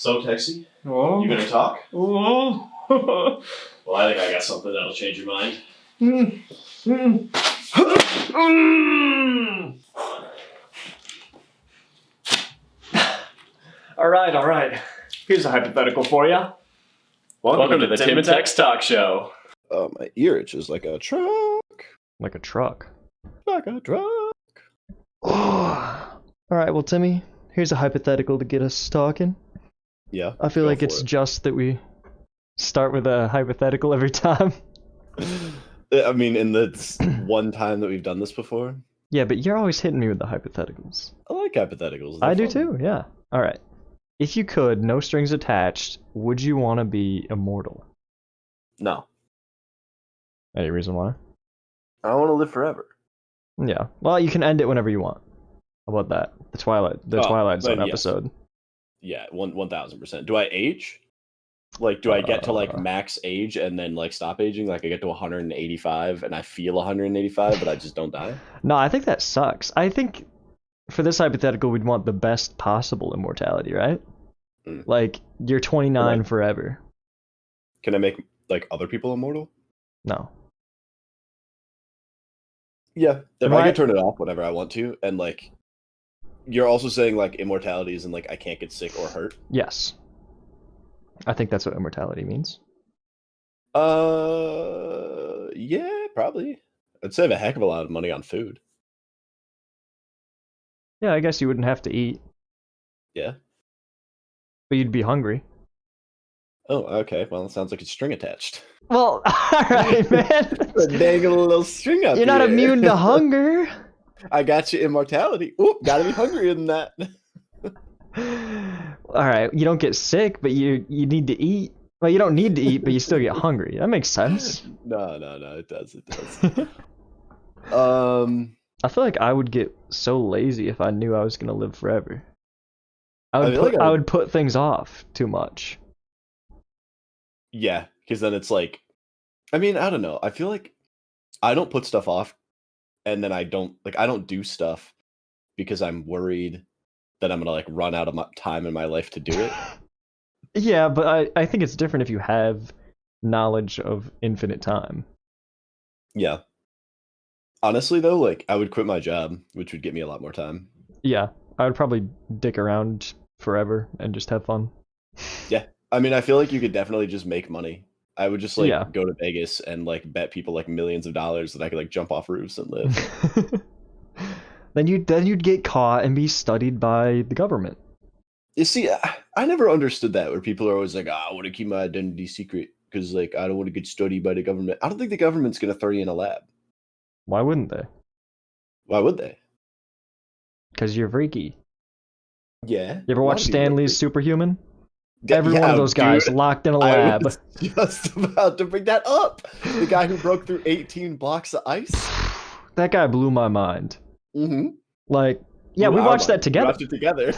So, Texie, Oh. you gonna talk? Oh. Well, I think I got something that'll change your mind. All right. Here's a hypothetical for you. Welcome to the Tim and Tex Talk Show. Oh, my ear itches like a truck. Like a truck. Like a truck. Alright, well, Timmy, here's a hypothetical to get us talking. Yeah. I feel like it's just that we start with a hypothetical every time. I mean, in the one time that we've done this before. Yeah, but you're always hitting me with the hypotheticals. I like hypotheticals. I do too, yeah. Alright. If you could, no strings attached, would you want to be immortal? No. Any reason why? I want to live forever. Yeah. Well, you can end it whenever you want. How about that? The Twilight Zone yes. episode. Yeah, 1000%. Do I age? Like, do I get to like max age and then like stop aging? Like, I get to 185 and I feel 185, but I just don't die? No, I think that sucks. I think for this hypothetical, we'd want the best possible immortality, right? Mm. Like, you're 29 forever. Can I make like other people immortal? No. Yeah, if Right. I can turn it off whenever I want to, and like, you're also saying like immortality is and like I can't get sick or hurt. Yes. I think that's what immortality means. Yeah, probably. I'd save a heck of a lot of money on food. Yeah, I guess you wouldn't have to eat, Yeah. but you'd be hungry. Oh, okay. Well, it sounds like it's string attached. Well, alright, man. Dangle a little string up. You're not here. immune to hunger. I got you immortality. Oop, gotta be hungrier than that. Alright, you don't get sick, but you need to eat. Well, you don't need to eat, but you still get hungry. That makes sense. No, it does. I feel like I would get so lazy if I knew I was gonna live forever. I I would put things off too much. Yeah, because then it's like, I mean, I don't know. I feel like I don't put stuff off, and then I don't do stuff because I'm worried that I'm gonna like run out of time in my life to do it. Yeah, but I think it's different if you have knowledge of infinite time. Yeah. Honestly, though, like I would quit my job, which would get me a lot more time. Yeah, I would probably dick around forever and just have fun. Yeah. I mean, I feel like you could definitely just make money. I would just like Yeah. go to Vegas and like bet people like millions of dollars that I could like jump off roofs and live. Then you'd get caught and be studied by the government. You see, I never understood that where people are always like, I want to keep my identity secret because like I don't want to get studied by the government. I don't think the government's gonna throw you in a lab. Why wouldn't they? Why would they? Because you're freaky. Yeah. You ever a lot watch of people Stan are Lee's freaky. Superhuman? Yeah, Every one of those guys dude, locked in a I lab. was just about to bring that up. The guy who broke through 18 blocks of ice. That guy blew my mind. Mm-hmm. Like, yeah, we watched that together. We watched it together.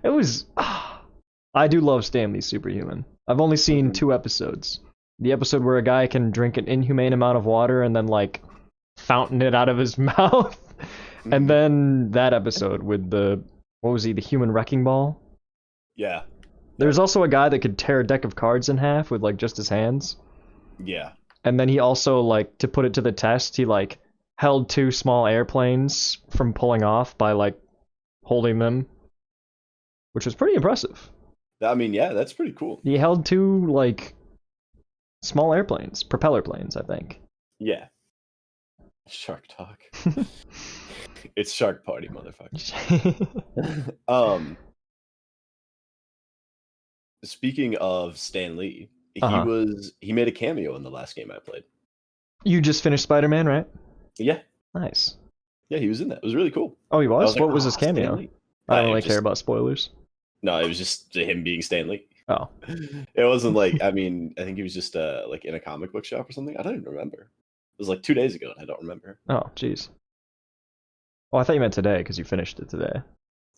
It was. I do love Stan Lee's Superhuman. I've only seen Mhm. 2 episodes. The episode where a guy can drink an inhumane amount of water and then, like, fountain it out of his mouth. And then that episode with the. What was he? The human wrecking ball? Yeah. There's also a guy that could tear a deck of cards in half with, like, just his hands. Yeah. And then he also, like, to put it to the test, he, like, held 2 small airplanes from pulling off by, like, holding them. Which was pretty impressive. I mean, yeah, that's pretty cool. He held 2, like, small airplanes. Propeller planes, I think. Yeah. Shark talk. It's Shark Party, motherfucker. Speaking of Stan Lee, he made a cameo in the last game I played. You just finished Spider-Man, right? Yeah. Nice. Yeah, he was in that. It was really cool. Oh, he I was? was like, What was "Oh, his cameo? Stan Lee." I don't It really just- care about spoilers. No, it was just him being Stan Lee. Oh. It wasn't like, I mean, I think he was just like in a comic book shop or something. I don't even remember. It was like 2 days ago and I don't remember. Oh, jeez. Oh, I thought you meant today, because you finished it today.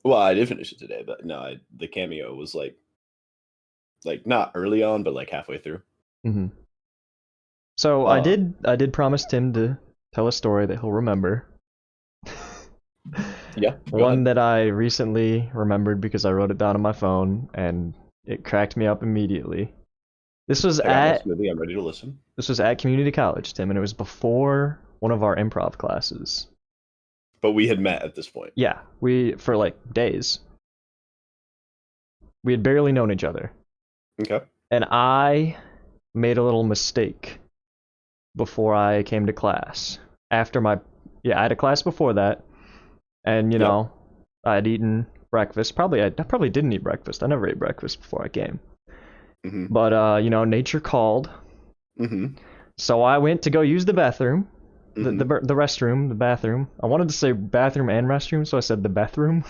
Well, I did finish it today, but no, the cameo was like not early on, but like halfway through. Mm-hmm. So I did promise Tim to tell a story that he'll remember. Yeah. Go One ahead. that I recently remembered because I wrote it down on my phone and it cracked me up immediately. This was I got my at smoothie. I'm ready to listen. community college, Tim, and it was before one of our improv classes. But we had met at this point. Yeah, we for like days. We had barely known each other. Okay. And I made a little mistake before I came to class. After my I had a class before that, and you Yep. know, I had eaten breakfast. I probably didn't eat breakfast. I never ate breakfast before I came. Mm-hmm. But you know, nature called. Mm-hmm. So I went to go use the bathroom. Mhm. The restroom, the bathroom. I wanted to say bathroom and restroom, so I said the bathroom.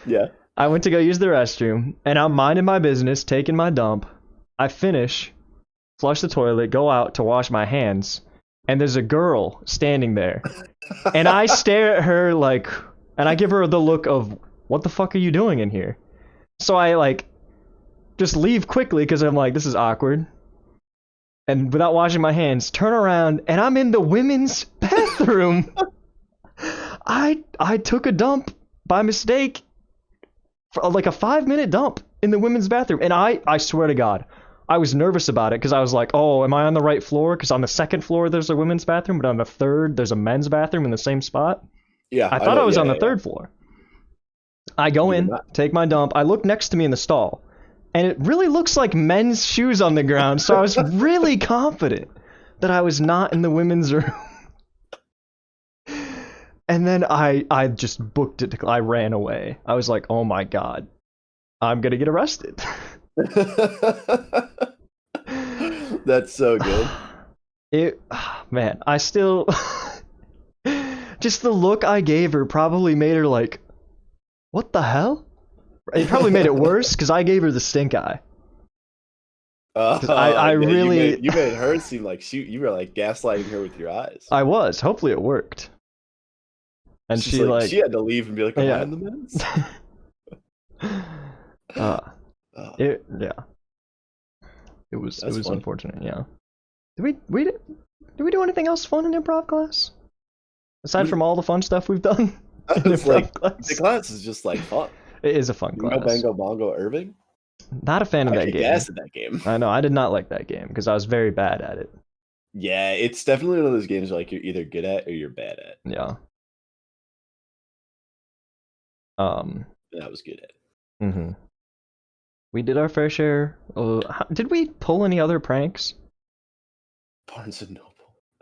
Yeah. I went to go use the restroom, and I'm minding my business, taking my dump. I finish, flush the toilet, go out to wash my hands, and there's a girl standing there. And I stare at her like, and I give her the look of, what the fuck are you doing in here? So I like, just leave quickly because I'm like, this is awkward. And without washing my hands, turn around, and I'm in the women's bathroom. I took a dump by mistake, for like a 5-minute dump in the women's bathroom, and I swear to God, I was nervous about it because I was like, oh, am I on the right floor? Because on the second floor there's a women's bathroom, but on the third there's a men's bathroom in the same spot. Yeah. I thought I was yeah, on the yeah, third floor. I go You were in, not. take my dump. I look next to me in the stall, and it really looks like men's shoes on the ground. So I was really confident that I was not in the women's room. And then I just booked it. I ran away. I was like, oh my God, I'm gonna get arrested. That's so good. Man, I still just the look I gave her probably made her like, what the hell? It probably made it worse because I gave her the stink eye. I Yeah, really- you made her seem like you were like gaslighting her with your eyes. I was. Hopefully it worked. And She's she like, she had to leave and be like, am Yeah. I in the men's? uh, Oh, it That's was funny. unfortunate. Yeah. Did we do anything else fun in improv class? Aside from all the fun stuff we've done in It's improv like class. the class is just like fun. It is a fun You know class. Bango Bongo Irving? Not a fan of I that kick game. ass at that game. I know, I did not like that game because I was very bad at it. Yeah, it's definitely one of those games like you're either good at or you're bad at. Yeah. And I was good at it. Mm-hmm. We did our fair share. Did we pull any other pranks? Barnes and Noble.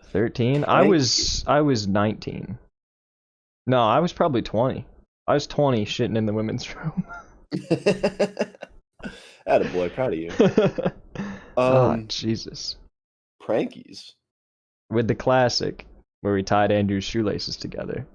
13? I was 19. No, I was probably 20. I was 20 shitting in the women's room. Attaboy, proud of you. Oh, Jesus. Prankies. With the classic where we tied Andrew's shoelaces together.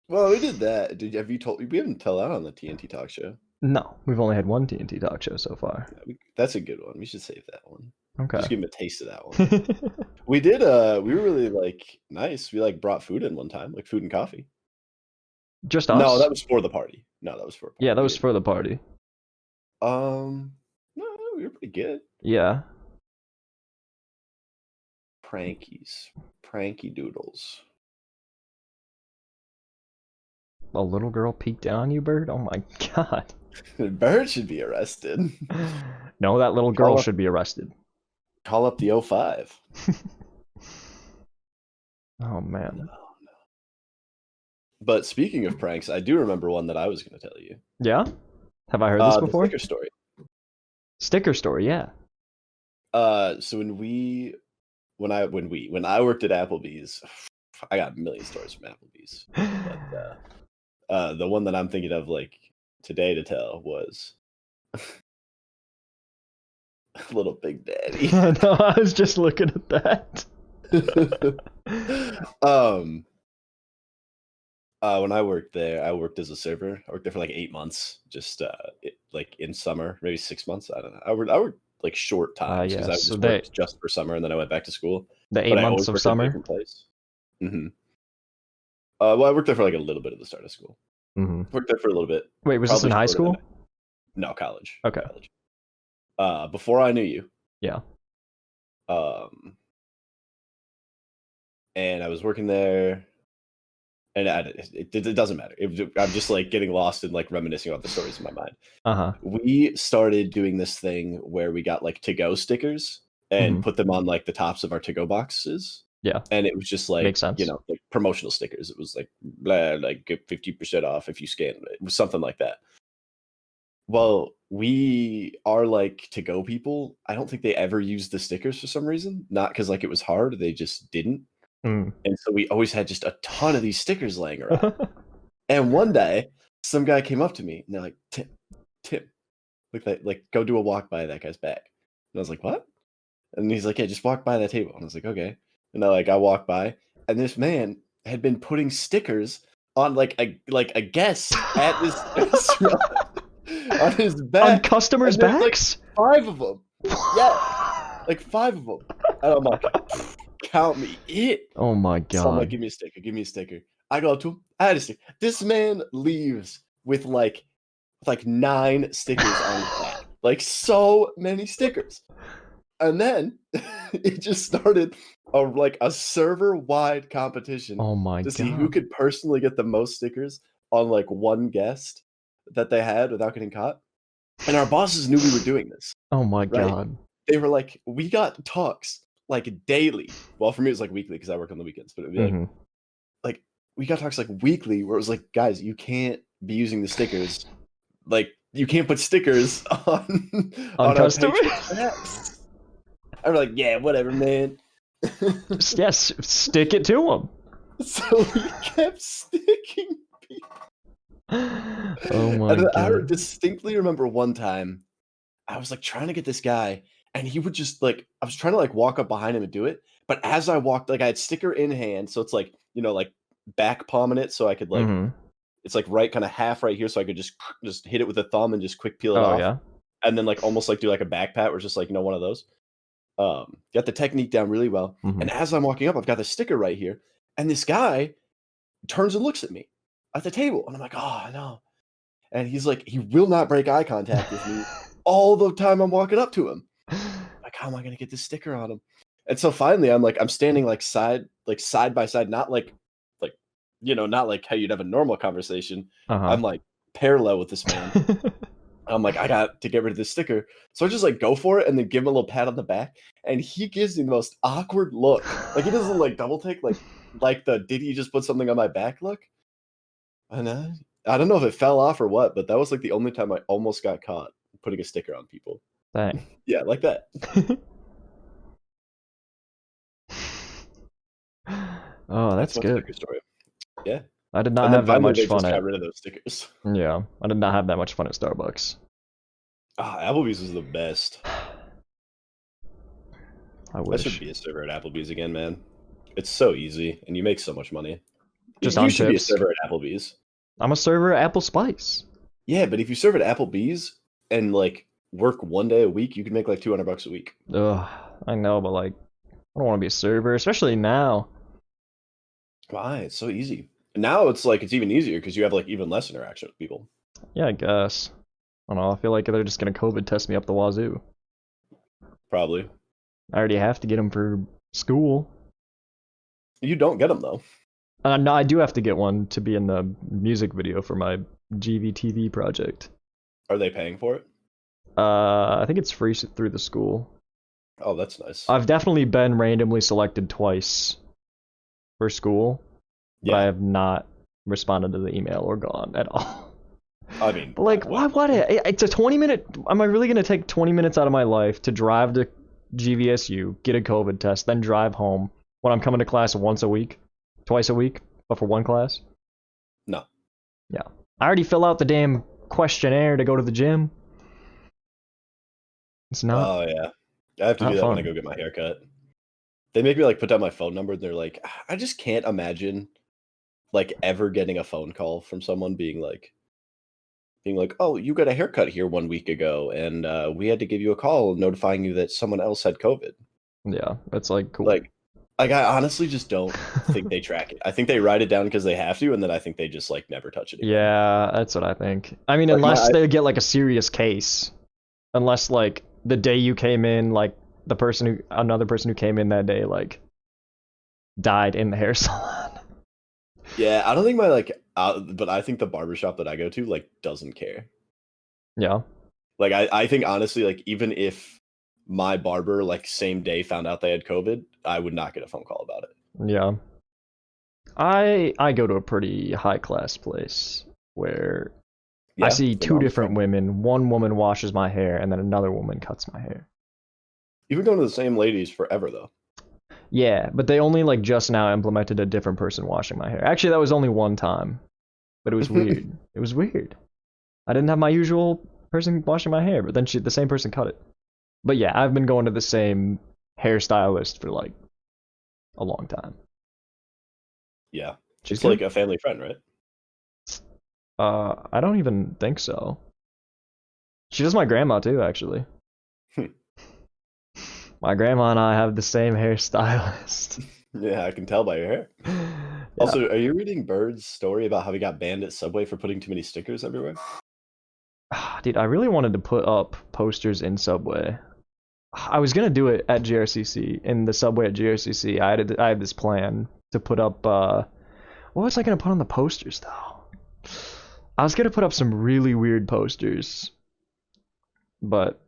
Well, we did that. Have you told? We haven't told that on the TNT Talk Show. No, we've only had one TNT talk show so far. That's a good one. We should save that one. Okay. Just give him a taste of that one. We did. We were really like nice. We like brought food in one time, like food and coffee. Just us? No, that was for the party. No, that was for. Yeah, that was for the party. No, we were pretty good. Yeah. Prankies, pranky doodles. A little girl peeked on you, Bird? Oh my God. Bird should be arrested. No, that little girl Call up- should be arrested. Call up the 05. Oh man. No. But speaking of pranks, I do remember one that I was going to tell you. Yeah? Have I heard this The before? sticker story. Sticker story, yeah. So when I worked at Applebee's, I got a million stories from Applebee's. But the one that I'm thinking of like today to tell was Little Big Daddy. No, I was just looking at that. When I worked there, I worked as a server. I worked there for like 8 months, just like in summer, maybe 6 months. I don't know. I worked like short times because yeah, I so just worked just for summer, and then I went back to school. The 8 But I months always of worked at a summer. different place. Mm-hmm. Well, I worked there for like a little bit at the start of school. Mm-hmm. Worked there for a little bit. Wait, was this in Probably high shorter than school? No, college. Okay. College. Before I knew you. Yeah. And I was working there, and it doesn't matter. I'm just like getting lost in like reminiscing about the stories in my mind. Uh-huh. We started doing this thing where we got like to-go stickers and Mhm. put them on like the tops of our to-go boxes. Yeah. And it was just like, Makes sense. like promotional stickers. It was like, blah, like get 50% off if you scan it. It was something like that. Well, we are like to-go people. I don't think they ever used the stickers for some reason. Not because like it was hard, they just didn't. Mm. And so we always had just a ton of these stickers laying around. And one day, some guy came up to me and they're like, Tim, like go do a walk by that guy's back. And I was like, what? And he's like, yeah, just walk by that table. And I was like, okay. And I walked by, and this man had been putting stickers on like a guest at this restaurant on his On back. customers' And there's, like, backs? 5 of them. Yeah, like 5 of them. And I'm like, count me in. Oh my So I'm like, god. give me a sticker, give me a sticker. I go up to him. I had a sticker. This man leaves with like 9 stickers on his back. Like so many stickers. And then it just started a server-wide competition Oh my to see who god. could personally get the most stickers on like one guest that they had without getting caught. And our bosses knew we were doing this. Oh my Right. god. They were like, we got talks like daily. Well, for me it was like weekly because I work on the weekends, but it'd be Mhm. like we got talks like weekly where it was like, guys, you can't be using the stickers. Like you can't put stickers on On our customers? patrons' backs. I'm like, yeah, whatever, man. Yes, stick it to him. So we kept sticking. Oh my And then I god. distinctly remember one time I was like trying to get this guy, and he would just like I was trying to like walk up behind him and do it, but as I walked, like I had sticker in hand, so it's like like back palming it, so I could like Mhm. it's like right kind of half right here, so I could just hit it with a thumb and just quick peel it Oh off, yeah. and then like almost like do like a back pat, or just like one of those. Got the technique down really well, Mhm. and as I'm walking up, I've got the sticker right here, and this guy turns and looks at me at the table, and I'm like, oh no. And he's like, he will not break eye contact with me all the time I'm walking up to him. Like, how am I gonna get this sticker on him? And so finally I'm standing like side by side, not like not like how you'd have a normal conversation. Uh-huh. I'm like parallel with this man. I'm like, I got to get rid of this sticker. So I just like go for it and then give him a little pat on the back. And he gives me the most awkward look. Like he doesn't like double take like the did he just put something on my back look? And I don't know if it fell off or what, but that was like the only time I almost got caught putting a sticker on people. Dang. Yeah, like that. Oh, that's my good. sticker story. Yeah. I did not And then have that finally much they fun just at got rid of those stickers. Yeah, I did not have that much fun at Starbucks. Applebee's was the best. I I wish. should be a server at Applebee's again, man. It's so easy, and you make so much money. Just you on should be a tips. server at Applebee's. I'm a server at Apple Spice. Yeah, but if you serve at Applebee's and like work one day a week, you can make like $200 a week. Ugh, I know, but like, I don't want to be a server, especially now. Why? It's so easy. Now it's like it's even easier because you have like even less interaction with people. Yeah, I guess. I don't know. I feel like they're just gonna COVID test me up the wazoo. Probably. I already have to get them for school. You don't get them though. No, I do have to get one to be in the music video for my GVTV project. Are they paying for it? I think it's free through the school. Oh, that's nice. I've definitely been randomly selected twice for school, but I have not responded to the email or gone at all. I mean, But like, why? It's a 20-minute. Am I really gonna take 20 minutes out of my life to drive to GVSU, get a COVID test, then drive home when I'm coming to class once a week, twice a week, but for one class? No. Yeah. I already fill out the damn questionnaire to go to the gym. It's not. Oh yeah. I have to Not do that when I fun. go get my haircut. They make me like put down my phone number and they're like, I just can't imagine like ever getting a phone call from someone being like, oh, you got a haircut here 1 week ago, and we had to give you a call notifying you that someone else had COVID. Yeah, that's like cool. Like I honestly just don't think they track it. I think they write it down because they have to, and then I think they just like never touch it again. Yeah, that's what I think. I mean, Like, unless they get like a serious case, unless like the day you came in, like another person who came in that day, like died in the hair salon. Yeah, I don't think my like, but I think the barbershop that I go to like doesn't care. Yeah. Like I think honestly, like even if my barber like same day found out they had COVID, I would not get a phone call about it. Yeah. I go to a pretty high class place where I Yeah, see the two mom's different friend. women. One woman washes my hair, and then another woman cuts my hair. You've been going to the same ladies forever though. Yeah, but they only like just now implemented a different person washing my hair. Actually, that was only one time, but it was weird. It was weird. I didn't have my usual person washing my hair, but then the same person cut it. But yeah, I've been going to the same hairstylist for like a long time. Yeah, She's it's good. like a family friend, right? I don't even think so. She does my grandma too, actually. Hmm. My grandma and I have the same hairstylist. Yeah, I can tell by your hair. Yeah. Also, are you reading Bird's story about how he got banned at Subway for putting too many stickers everywhere? Dude, I really wanted to put up posters in Subway. I was gonna do it at GRCC, in the Subway at GRCC. I had this plan to put up. What was I gonna put on the posters though? I was gonna put up some really weird posters, but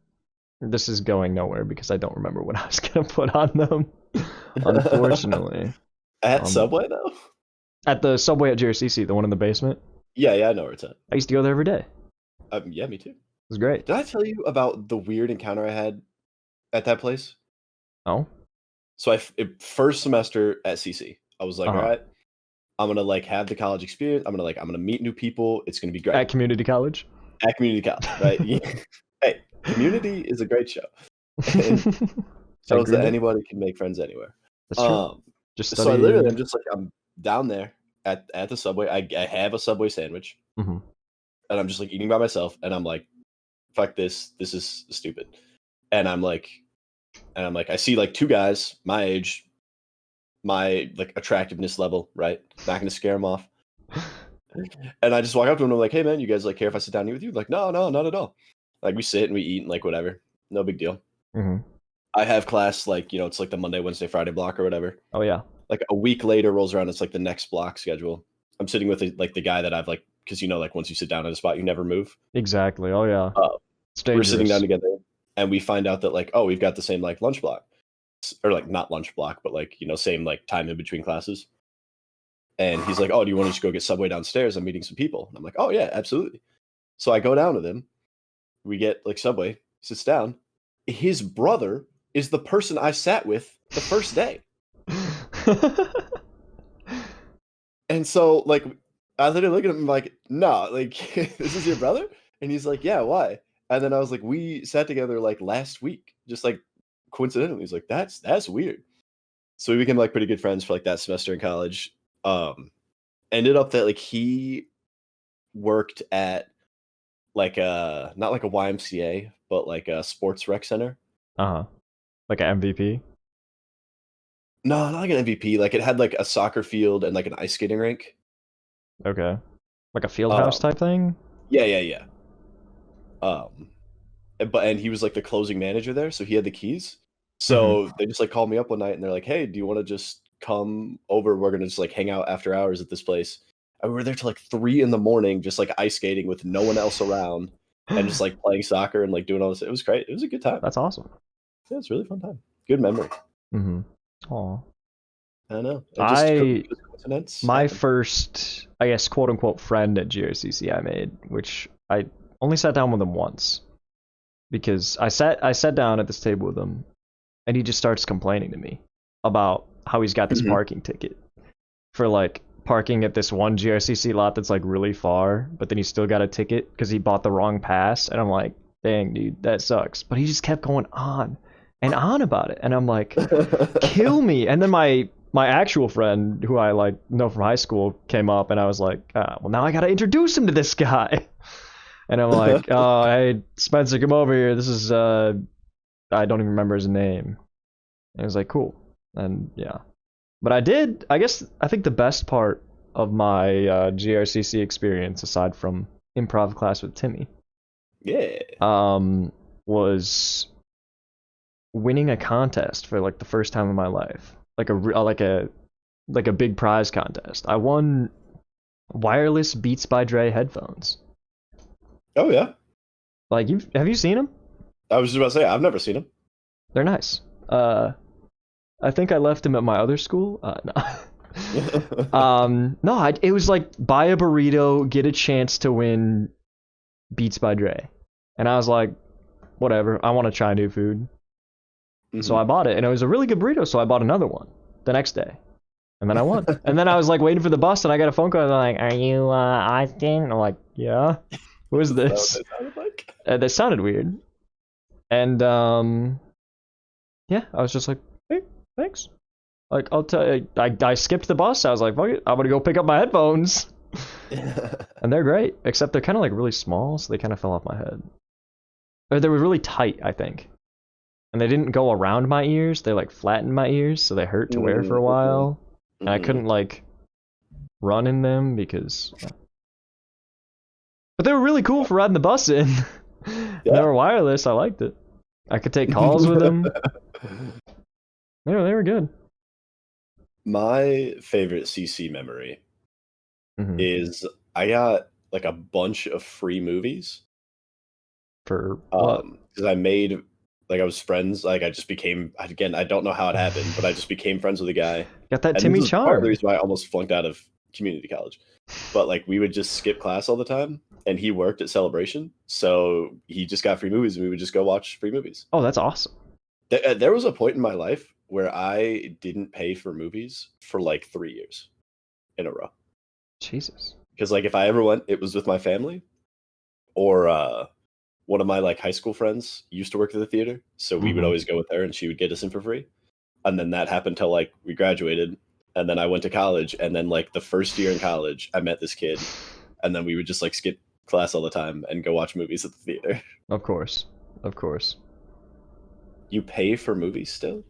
this is going nowhere because I don't remember what I was gonna put on them. Unfortunately, At Um, Subway though? at the Subway at GRCC, the one in the basement, Yeah, I know where it's at. I used to go there every day. It Yeah, me too. was great. Did I tell you about the weird encounter I had at that place? Oh, So first semester at CC, I was like, Uh-huh. all right, I'm gonna like have the college experience. I'm gonna meet new people. It's gonna be great at community college. at community college, right? Hey, Community is a great show. And shows that Agreed. anybody can make friends anywhere. That's true. Um, Just so study. I'm down there at the Subway. I have a Subway sandwich, Mhm. and I'm just like eating by myself, and I'm like, fuck this. This is stupid. And I'm like, I see like two guys my age, my like attractiveness level, right? Not gonna scare them off. And I just walk up to them and I'm like, hey man, you guys like care if I sit down and eat with you? Like, no, not at all. Like we sit and we eat and like whatever. No big deal. Mhm. I have class like, it's like the Monday, Wednesday, Friday block or whatever. Oh yeah. Like a week later rolls around, it's like the next block schedule. I'm sitting with like the guy that I've like, because like once you sit down at a spot, you never move. Exactly. Oh yeah. It's We're dangerous. sitting down together and we find out that like, oh, we've got the same like lunch block. Or like not lunch block, but like, same like time in between classes. And he's like, oh, do you want to just go get Subway downstairs? I'm meeting some people. And I'm like, oh yeah, absolutely. So I go down with him. We get like Subway, sits down. His brother is the person I sat with the first day. And so like I literally look at him like, no, like this is your brother? And he's like, yeah, why? And then I was like, we sat together like last week, just like coincidentally. He's like, that's weird. So we became like pretty good friends for like that semester in college. Ended up that like he worked at like not like a YMCA, but like a sports rec center. Uh-huh. Like an MVP? No, not like an MVP. Like it had like a soccer field and like an ice skating rink. Okay. Like a field house type thing? Yeah. And he was like the closing manager there, so he had the keys. So they just like called me up one night and they're like, "Hey, do you want to just come over? We're gonna just like hang out after hours at this place." And we were there till like 3 a.m, just like ice skating with no one else around, and just like playing soccer and like doing all this. It was great. It was a good time. That's awesome. Yeah, it's a really fun time. Good memory. Mm-hmm. Aw. I know. Coincidence. My first, I guess, quote unquote friend at GRCC I made, which I only sat down with him once. Because I sat down at this table with him and he just starts complaining to me about how he's got this parking ticket for like parking at this one GRCC lot that's like really far, but then he still got a ticket because he bought the wrong pass. And I'm like, dang, dude, that sucks. But he just kept going on and on about it. And I'm like, kill me. And then my actual friend, who I like know from high school, came up and I was like, well, now I got to introduce him to this guy. And I'm like, oh, hey, Spencer, come over here. This is, I don't even remember his name. And he was like, cool. And yeah. But I think the best part of my GRCC experience, aside from improv class with Timmy, was winning a contest for like the first time in my life. Like a like a big prize contest. I won wireless Beats by Dre headphones. Oh yeah, Like have you seen them? I was just about to say I've never seen them. They're nice. I think I left them at my other school. No. No, it was like buy a burrito, get a chance to win Beats by Dre. And I was like, whatever, I want to try new food. So I bought it, and it was a really good burrito, so I bought another one the next day. And then I won. And then I was like waiting for the bus, and I got a phone call, and they're like, are you Austin? And I'm like, yeah. Who is this? That sounded like. That sounded weird. And yeah, I was just like, hey, thanks. Like, I'll tell you, I skipped the bus. I was like, fuck it, I'm gonna go pick up my headphones. And they're great, except they're kind of like really small, so they kind of fell off my head. Or they were really tight, I think. And they didn't go around my ears, they like flattened my ears, so they hurt to wear for a while. And I couldn't like run in them because. But they were really cool for riding the bus in. They were wireless, I liked it. I could take calls with them. They were good. My favorite CC memory is I got like a bunch of free movies. For what? Because I made, like, I was friends, like I just became, again, I don't know how it happened, but I just became friends with a guy. Got that And Timmy this is part of charm. the reason why I almost flunked out of community college. But like we would just skip class all the time, and he worked at Celebration, so he just got free movies, and we would just go watch free movies. Oh, that's awesome. There was a point in my life where I didn't pay for movies for like 3 years in a row. Jesus. Because like if I ever went, it was with my family, or one of my like high school friends used to work at the theater, so we would always go with her, and she would get us in for free. And then that happened till like we graduated, and then I went to college, and then like the first year in college, I met this kid, and then we would just like skip class all the time and go watch movies at the theater. Of course. Of course. You pay for movies still?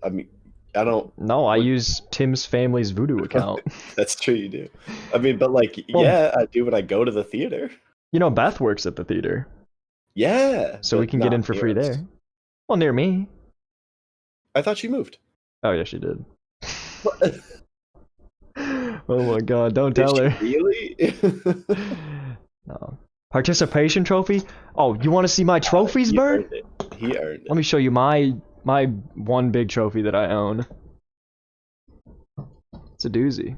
I mean, I don't. No, I use Tim's family's Voodoo account. That's true, you do. I mean, but like, Well- yeah, I do when I go to the theater. You know, Beth works at the theater, Yeah. so we but can get not in for free near us. there. Well, near me. I thought she moved. Oh, yeah, she did. Oh my god, don't tell Did her. she really? No. Participation trophy? Oh, you want to see my trophies, He Bird? earned it. He earned it. Let me show you my one big trophy that I own. It's a doozy.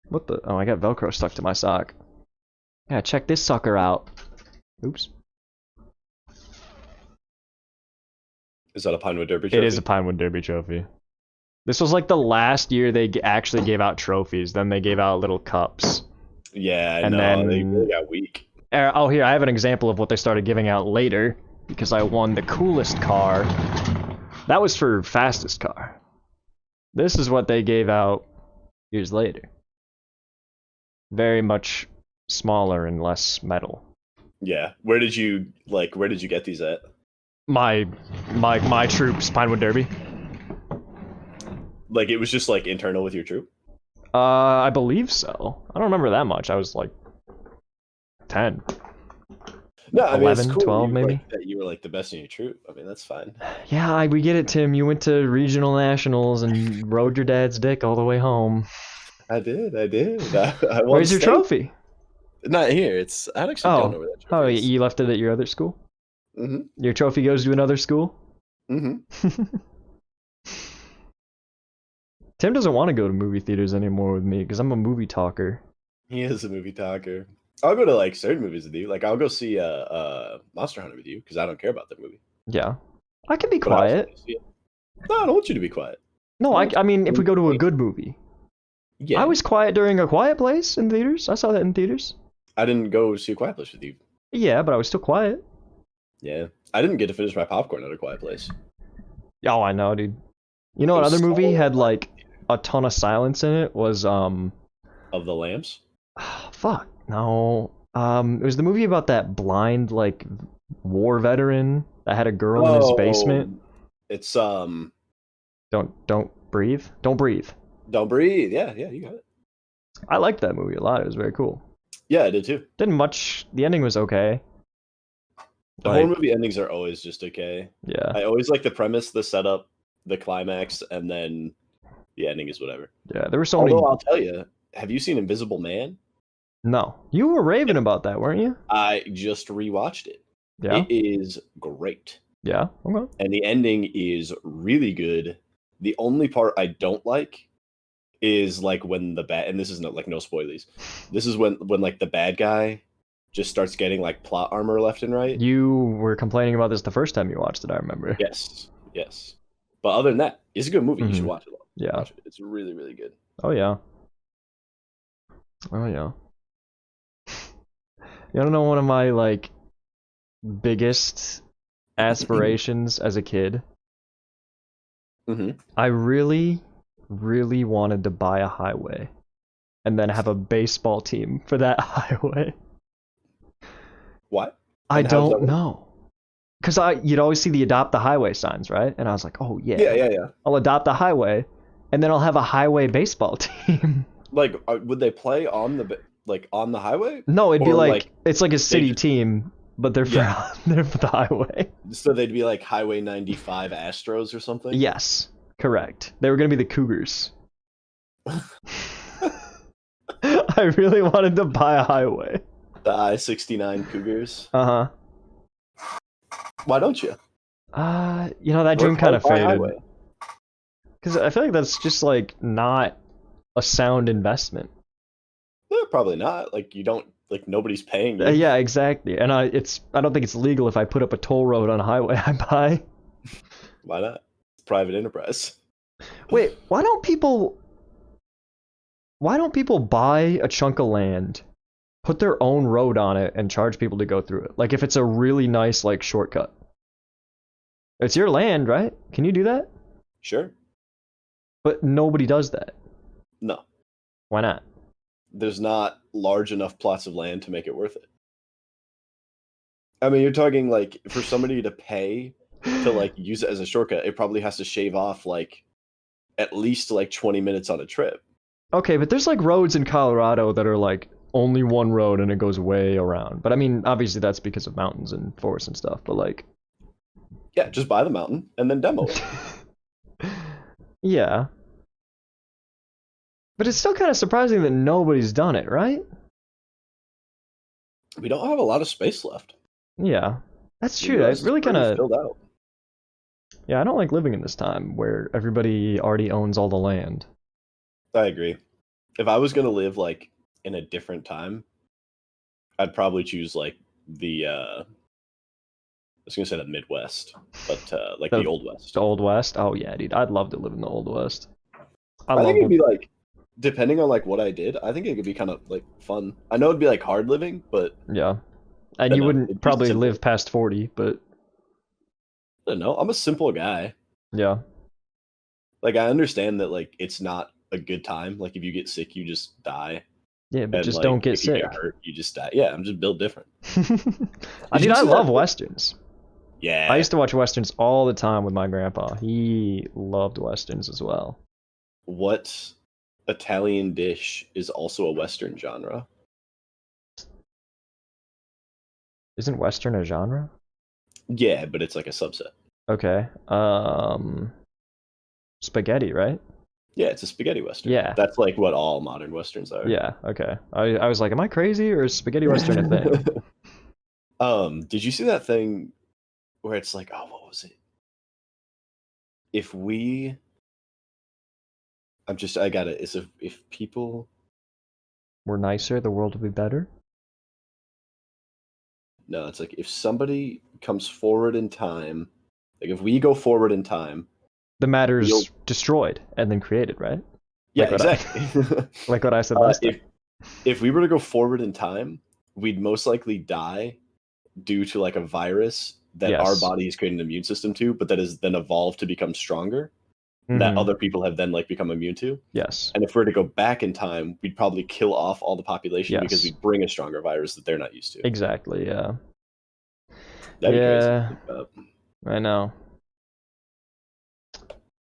What the? Oh, I got Velcro stuck to my sock. Yeah, check this sucker out. Oops. Is that a Pinewood Derby trophy? It is a Pinewood Derby trophy. This was like the last year they actually gave out trophies. Then they gave out little cups. Yeah, I And know. then- They really got weak. Oh, here, I have an example of what they started giving out later. Because I won the coolest car. That was for fastest car. This is what they gave out years later. Very much smaller and less metal. Yeah. Where did you get these at? My troops, Pinewood Derby. Like it was just like internal with your troop? I believe so. I don't remember that much. I was like 10. No, I mean, 11, it's cool 12 you, maybe? like, that you were like the best in your troop. I mean, that's fine. Yeah, we get it, Tim. You went to regional nationals and rode your dad's dick all the way home. I did. I won Where's your state. trophy? Not here. It's I actually don't know where that Oh, trophy is. you left it at your other school? Mhm. Your trophy goes to another school? Mhm. Tim doesn't want to go to movie theaters anymore with me because I'm a movie talker. He is a movie talker. I'll go to like certain movies with you. Like I'll go see Monster Hunter with you because I don't care about that movie. Yeah. I can be But I also quiet. wanna see it. No, I don't want you to be quiet. No, I mean, if we go to a good movie. Yeah. I was quiet during A Quiet Place in theaters. I saw that in theaters. I didn't go see a Quiet Place with you. Yeah, but I was still quiet. Yeah. I didn't get to finish my popcorn at a Quiet Place. Oh, I know, dude. You know It what was other movie so had like a ton of silence in it was Of the Lambs? fuck. No. It was the movie about that blind like war veteran that had a girl in his basement. It's Don't breathe. Don't breathe. Don't Breathe. Yeah, you got it. I liked that movie a lot. It was very cool. Yeah, I did too. Didn't much. The ending was okay. The Like, horror movie endings are always just okay. yeah. I always like the premise, the setup, the climax, and then The ending is whatever. Yeah, there were so many. Although I'll tell you, have you seen Invisible Man? No, you were raving about that, weren't you? I just rewatched it. Yeah. It is great. Yeah. Okay. And the ending is really good. The only part I don't like is like when the bad, and this is not like no spoilies. This is when like the bad guy just starts getting like plot armor left and right. You were complaining about this the first time you watched it, I remember. Yes. But other than that, it's a good movie. You should watch it. Yeah. Watch it. It's really, really good. Oh yeah. Oh yeah. You wanna know one of my like biggest aspirations as a kid? Mm-hmm. I really, really wanted to buy a highway and then have a baseball team for that highway. What? I And how does that don't work? know. Because you'd always see the adopt the highway signs, right? And I was like, oh yeah, Yeah. I'll adopt the highway, and then I'll have a highway baseball team. Like, would they play on the highway? No, it'd be Or, like, like, it's like a city just- team, but they're for Yeah. they're for the highway. So they'd be like Highway 95 Astros or something? Yes, correct. They were gonna be the Cougars. I really wanted to buy a highway. The I-69 Cougars. Uh Why don't you? huh. That dream Work kind of hard, buy a faded. highway. Because I feel like that's just like not a sound investment. Probably not. Like you don't like nobody's paying you. Yeah, exactly. And I don't think it's legal if I put up a toll road on a highway I buy. Why not? It's private enterprise. Wait, why don't people buy a chunk of land, put their own road on it, and charge people to go through it? Like if it's a really nice like shortcut. It's your land, right? Can you do that? Sure. But nobody does that. No. Why not? There's not large enough plots of land to make it worth it. I mean, you're talking like for somebody to pay to like use it as a shortcut, it probably has to shave off like at least like 20 minutes on a trip. Okay, but there's like roads in Colorado that are like only one road and it goes way around. But I mean, obviously that's because of mountains and forests and stuff, but like Yeah, just buy the mountain and then demo it. yeah. But it's still kind of surprising that nobody's done it, right? We don't have a lot of space left. Yeah. That's The true. I US is really pretty kind of filled out. Yeah, I don't like living in this time where everybody already owns all the land. I agree. If I was gonna live like in a different time, I'd probably choose like the I was gonna say the Midwest, but like the Old West. The Old West? Oh yeah, dude. I'd love to live in the Old West. I I love think it'd it. be like, depending on like what I did, I think it could be kind of like fun. I know it'd be like hard living, but Yeah. And I you know, wouldn't it'd be probably simple. live past 40, but I don't know. I'm a simple guy. yeah. Like I understand that like it's not a good time. Like if you get sick, you just die. Yeah, but And, just like, don't get if you sick. get hurt, you just die. Yeah, I'm just built different. I Did mean, you I see love that? westerns. Yeah. I used to watch westerns all the time with my grandpa. He loved westerns as well. What Italian dish is also a Western genre? Isn't western a genre? Yeah, but it's like a subset. Okay. Spaghetti, right? Yeah, it's a spaghetti western. Yeah. That's like what all modern westerns are. Yeah, okay. I was like, am I crazy or is spaghetti western a thing? Did you see that thing where it's like, oh, what was it? If we I got it. It's if people We're nicer, the world will be better. No, it's like if somebody comes forward in time, like if we go forward in time. The matter's You'll- destroyed and then created, right? Yeah, Like what I- exactly. Like what I said last time. If we were to go forward in time, we'd most likely die due to like a virus that our Yes. body has created an immune system to, but that has then evolved to become stronger, that Mhm. other people have then like become immune to. Yes. And if we were to go back in time, we'd probably kill off all the population because Yes. we'd bring a stronger virus that they're not used to. Exactly, yeah. That'd be Yeah. crazy. to think about. I know.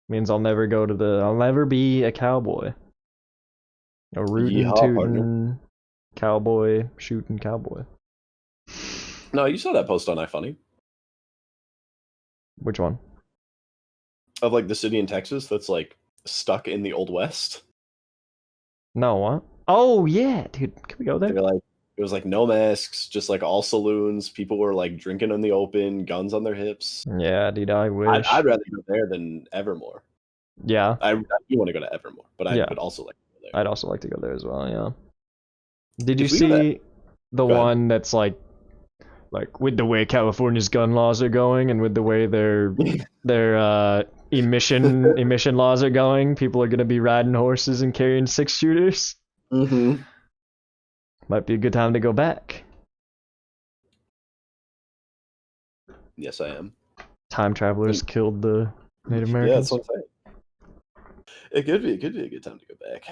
Means I'll never be a cowboy. A rootin' Yeehaw, tootin' partner. cowboy shooting cowboy. No, you saw that post on iFunny Which one? of like the city in Texas that's like stuck in the Old West. No, what? Oh yeah, dude. Can we go there? They're like, it was like no masks, just like all saloons. People were like drinking in the open, guns on their hips. Yeah, dude. I wish. I'd rather go there than Evermore. Yeah, I do want to go to Evermore, but I Yeah. would also like to go there. I'd also like to go there as well. Yeah. Did you If we go there- see the Go ahead. one that's like with the way California's gun laws are going, and with the way their emission laws are going, people are gonna be riding horses and carrying 6-shooters. Mm-hmm. Might be a good time to go back. Yes, I am. Time travelers killed the Native Yeah, Americans. that's what I'm saying. It could be a good time to go back.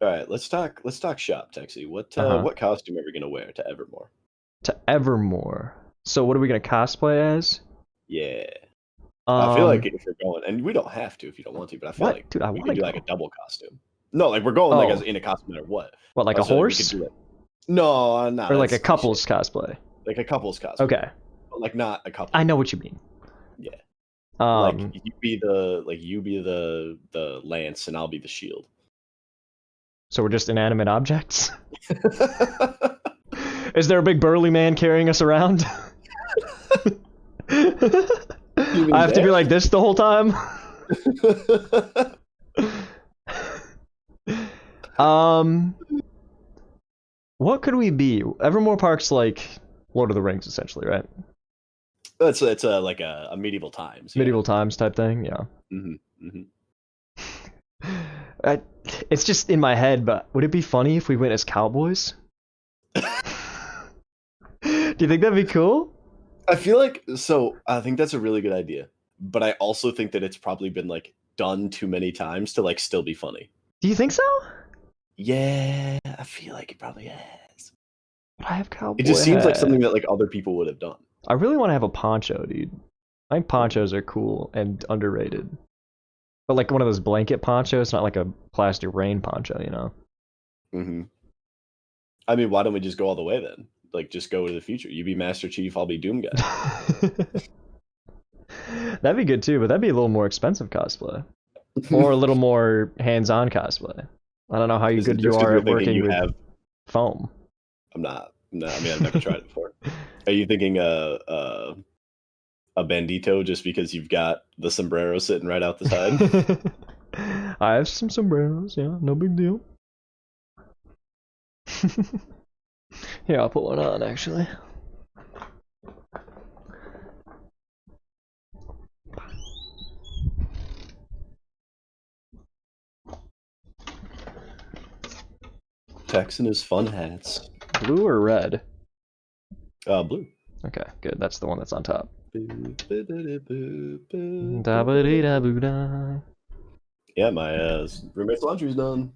All right, let's talk shop, Texie. What costume are we gonna wear to Evermore? To Evermore. So what are we gonna cosplay as? Yeah, I feel like Um, if you're going, and we don't have to if you don't want to, but I feel What? like Dude, I we wanna could do like go. a double costume. No, like we're going like Oh. as in a costume no matter what. what, like a I said we could horse do it. No, not or like a that's couple's cosplay? like a couple's costume. Okay, But like not a couple. I know what you mean. Yeah. Um, Like you be the lance and I'll be the shield. so we're just inanimate objects. Is there a big burly man carrying us around? I have to be like this the whole time. What could we be? Evermore Park's like Lord of the Rings, essentially, right? it's like a medieval times. Yeah. Medieval times type thing, yeah. Mm-hmm. It's just in my head, but would it be funny if we went as cowboys? Do you think that'd be cool? I feel like I think that's a really good idea, but I also think that it's probably been like done too many times to like still be funny. Do you think so? Yeah, I feel like it probably has. But I have cowboy. It just seems like hat. something that like other people would have done. I really want to have a poncho, dude. I think ponchos are cool and underrated. But like one of those blanket ponchos, not like a plastic rain poncho, you know? Mm-hmm. I mean, why don't we just go all the way then? Like, just go to the future. You be Master Chief, I'll be Doom Guy. That'd be good too, but that'd be a little more expensive cosplay. Or a little more hands-on cosplay. I don't know how Is it good you just 'cause are you're at thinking working you with have- foam. I'm not. No, I mean, I've never tried it before. Are you thinking a bandito just because you've got the sombrero sitting right out the side? I have some sombreros, yeah, no big deal. Here, I'll put one on actually. Tex and his fun hats. Blue or red? Blue. Okay, good. That's the one that's on top. Da-ba-dee-boo-boo. Da-ba-dee-da-boo-da. Yeah, my roommate's laundry's done.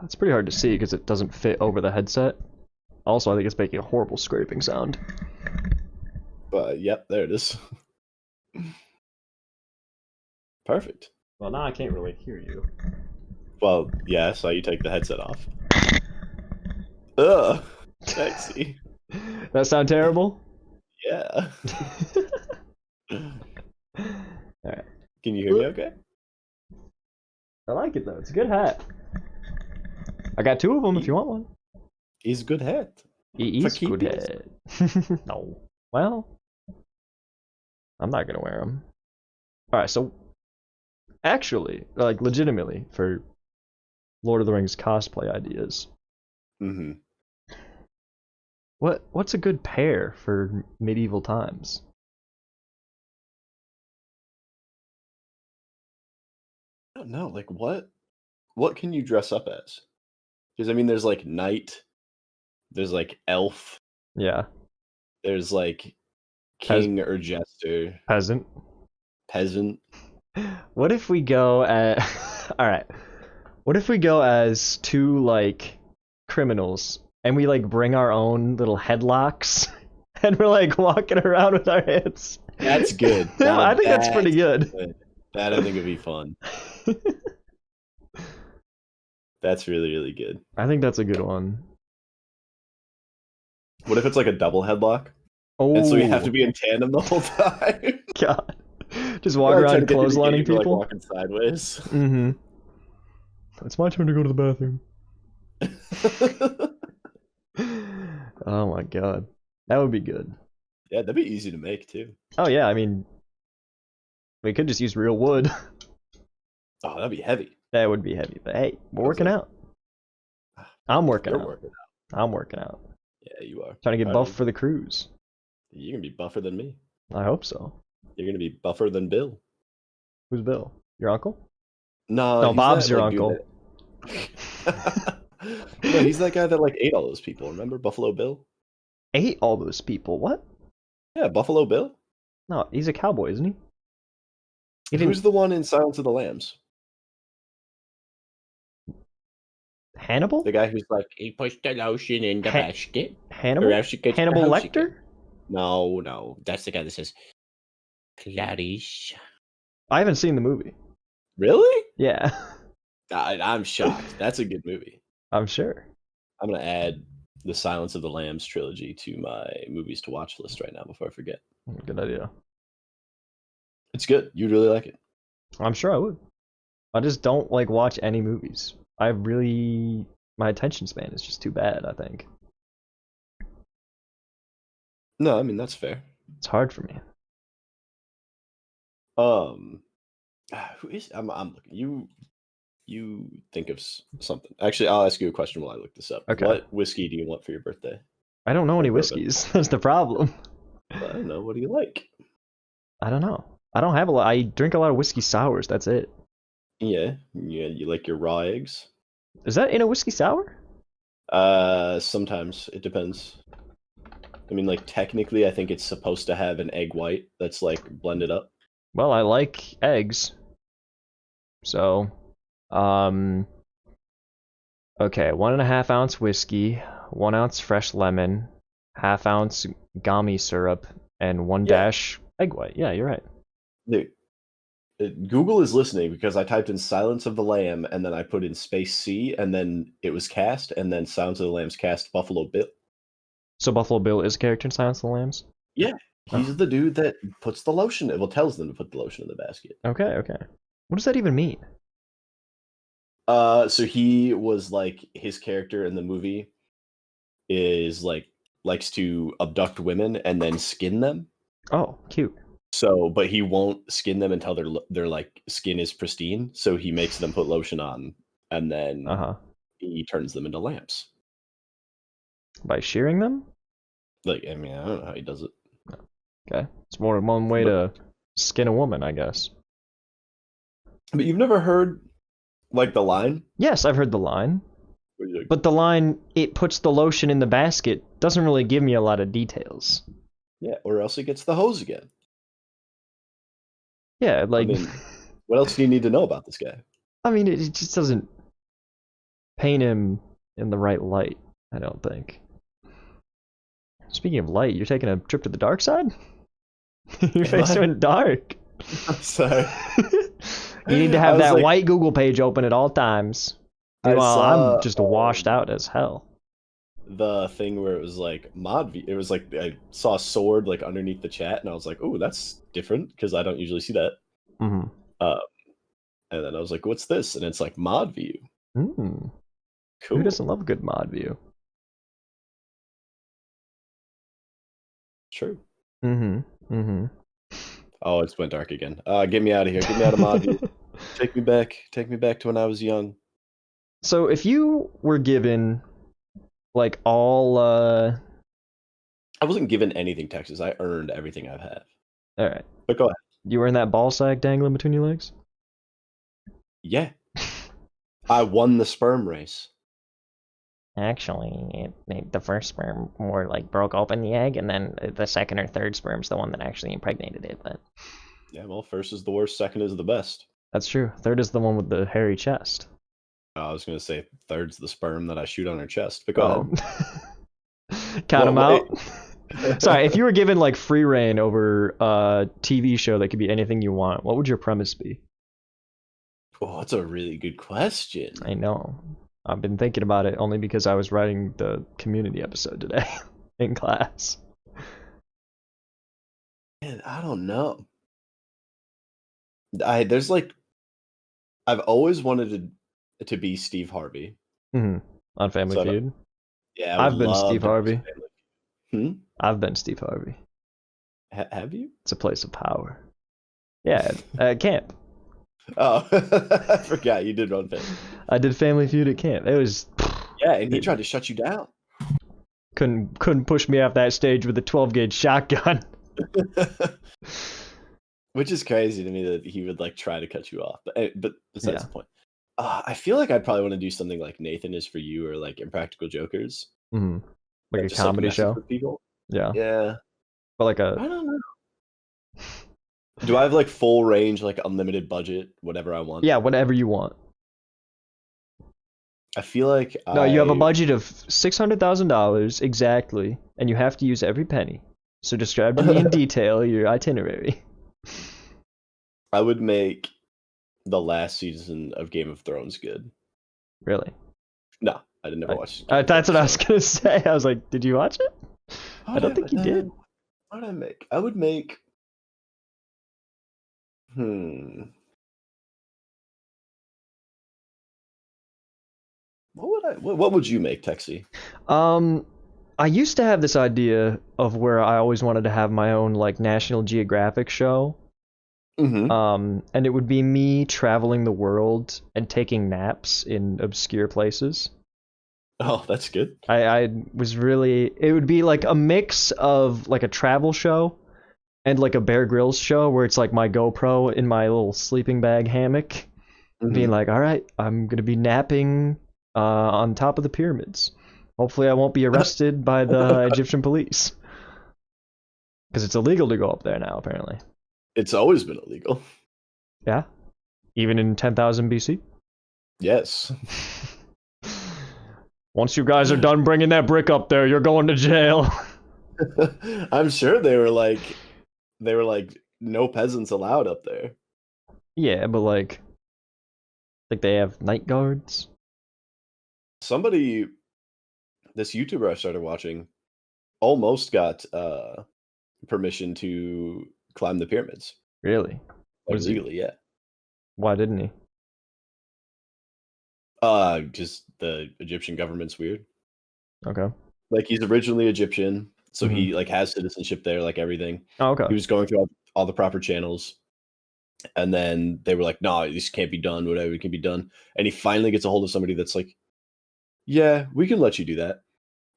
It's pretty hard to see because it doesn't fit over the headset. Also, I think it's making a horrible scraping sound. But yep, there it is. Perfect. Well, now I can't really hear you. Well, yeah, I saw you take the headset off. Ugh, sexy. That sound terrible? Yeah. Alright. Can you hear me okay? I like it though. It's a good hat. I got two of them if you want one. He's a good hat. He is For good keepies. hat. No. Well, I'm not gonna wear them. Alright, so actually, like legitimately, for Lord of the Rings cosplay ideas, Mm-hmm. what's a good pair for medieval times? I don't know, like what can you dress up as? Because I mean, there's like knight, there's like elf, Yeah, there's like king or jester, peasant. peasant. What if we go at Alright. What if we go as two like criminals and we like bring our own little headlocks and we're like walking around with our hands? That's good. I think that's pretty good. That I think would be fun. That's really, really good. I think that's a good one. What if it's like a double headlock? Oh, And so you have to be in tandem the whole time? God. Just walk Every time around you get to the clotheslining game, you're, like, people. walking sideways. Mm-hmm. It's my turn to go to the bathroom. Oh my god. That would be good. Yeah, that'd be easy to make too. Oh yeah, I mean, we could just use real wood. Oh, that'd be heavy. That would be heavy, but hey, we're Sounds working like- out. I'm working You're out. working. I'm working out. Yeah, you are. Trying to get Proud buff of for the cruise. you. You're gonna be buffer than me. I hope so. You're gonna be buffer than Bill. Who's Bill? Your uncle? No, No, he's Bob's that, your like, dude uncle. that- No, he's that guy that like ate all those people. Remember Buffalo Bill? Ate all those people. What? Yeah, Buffalo Bill. No, he's a cowboy, isn't he? He didn't. Who's the one in Silence of the Lambs? Hannibal? The guy who's like, he pushed the lotion in the Ha- basket. Hannibal? Or else you get the Hannibal house again. Lecter? No, that's the guy that says, Clarice. I haven't seen the movie. Really? Yeah, I'm shocked. That's a good movie. I'm sure. I'm gonna add the Silence of the Lambs trilogy to my movies to watch list right now before I forget. Good idea. It's good. You'd really like it. I'm sure I would. I just don't like watch any movies. My attention span is just too bad, I think. No, I mean that's fair. It's hard for me. Who is I'm looking. You think of something. Actually, I'll ask you a question while I look this up. Okay. What whiskey do you want for your birthday? I don't know any Bourbon. whiskeys. That's the problem. I don't know. What do you like? I don't know. I don't have a lot. I drink a lot of whiskey sours. That's it. Yeah, you like your raw eggs? Is that in a whiskey sour? Sometimes it depends. I mean, like technically, I think it's supposed to have an egg white that's like blended up. Well, I like eggs. So, okay, 1.5 ounce whiskey, 1 ounce fresh lemon, 1/2 ounce gami syrup, and 1 Yeah. dash egg white. Yeah, you're right. Dude, Google is listening because I typed in Silence of the Lamb and then I put in space C and then it was cast and then Silence of the Lambs cast Buffalo Bill. So Buffalo Bill is a character in Silence of the Lambs? He's the dude that puts the lotion. Well, tells them to put the lotion in the basket. Okay. What does that even mean? So he was like his character in the movie is like likes to abduct women and then skin them. Oh, cute. So, but he won't skin them until their like skin is pristine. So he makes them put lotion on, and then Uh-huh. he turns them into lamps. By shearing them? Like, I mean, I don't know how he does it. Okay. It's more than one way to skin a woman, I guess. But you've never heard like the line? Yes, I've heard the line. Where you're like, But the line, it puts the lotion in the basket, doesn't really give me a lot of details. yeah, or else he gets the hose again. Yeah, like, mean, What else do you need to know about this guy? I mean, it just doesn't paint him in the right light, I don't think. Speaking of light, you're taking a trip to the dark side? Your face What? went dark. I'm sorry. You need to I have was that like- white Google page open at all times. I Meanwhile, saw, I'm just washed out as hell. The thing where it was like it was like I saw a sword like underneath the chat, and I was like, "Oh, that's different," because I don't usually see that. Mm-hmm. And then I was like, "What's this?" And it's like mod view. Mm. Cool. Who doesn't love a good mod view? True. Mm-hmm. Mm-hmm. Oh, it's went dark again. Get me out of here. Get me out of mod view. Take me back. Take me back to when I was young. So if you were given like all I wasn't given anything, Texas. I earned everything I've had. all right. But go ahead. You were in that ball sack dangling between your legs? Yeah. I won the sperm race. Actually, the first sperm more like broke open the egg, and then the second or third sperm's the one that actually impregnated it. But Yeah, well, first is the worst, second is the best. That's true. Third is the one with the hairy chest. I was going to say third's the sperm that I shoot on her chest. But go ahead. Count them Well, out. Sorry, if you were given like free reign over a TV show that could be anything you want, what would your premise be? Oh, that's a really good question. I know. I've been thinking about it only because I was writing the community episode today in class. Man, I don't know. There's like I've always wanted to be Steve Harvey. On Family So I don't- Feud. Yeah, I I've would been love Steve to watch Harvey. Family. I've been Steve Harvey. Have you? It's a place of power. Yeah, at camp. Oh, I forgot you did run Family. I did Family Feud at camp. It was Yeah, and he tried to shut you down. couldn't push me off that stage with a 12 gauge shotgun. Which is crazy to me that he would like try to cut you off. But besides Yeah. the point, I feel like I'd probably want to do something like Nathan Is For You or like Impractical Jokers, Like a just, like, comedy messing show. with people. Yeah, Yeah, but like I a don't know. Do I have like full range, like unlimited budget, whatever I want? yeah, whatever you want. I feel like No, you have a budget of $600,000 exactly, and you have to use every penny. So describe to me in detail your itinerary. I would make the last season of Game of Thrones good. Really? No, I didn't never watch. That's what I was gonna say. I was like, did you watch it? I don't think you did. What would I make? I would make. What would you make, Texie? I used to have this idea of where I always wanted to have my own like National Geographic show. Mm-hmm. And it would be me traveling the world and taking naps in obscure places. Oh, that's good. I was really, it would be like a mix of like a travel show and like a Bear Grylls show where it's like my GoPro in my little sleeping bag hammock being like, all right, I'm gonna be napping on top of the pyramids. Hopefully I won't be arrested by the Egyptian police. Because it's illegal to go up there now, apparently. It's always been illegal. Yeah? Even in 10,000 BC? Yes. Once you guys are done bringing that brick up there, you're going to jail. I'm sure they were like, no peasants allowed up there. Yeah, but like they have night guards. Somebody, this YouTuber I started watching, almost got permission to climb the pyramids. Really? Like, legally, yeah. Why didn't he? Just the Egyptian government's weird. Okay. Like he's originally Egyptian, so he like has citizenship there, like everything. Oh, okay. He was going through all the proper channels, and then they were like, "No, this can't be done. Whatever can be done." And he finally gets a hold of somebody that's like, "Yeah, we can let you do that."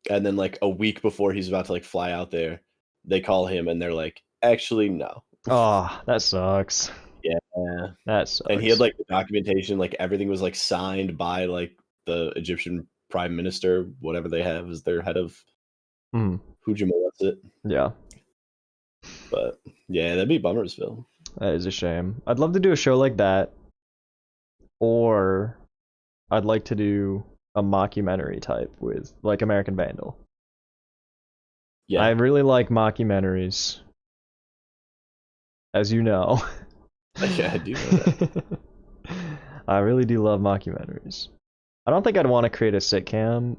And then like a week before he's about to like fly out there, they call him and they're like, "Actually, no." Oh, that sucks. Yeah. That sucks. And he had like the documentation, like everything was like signed by like the Egyptian prime minister, whatever they have as their head of Hujima, what's it? Yeah. But yeah, that'd be Bummersville. That is a shame. I'd love to do a show like that. Or I'd like to do a mockumentary type with like American Vandal. Yeah. I really like mockumentaries. As you know. Yeah, I do know that. I really do love mockumentaries. I don't think I'd want to create a sitcom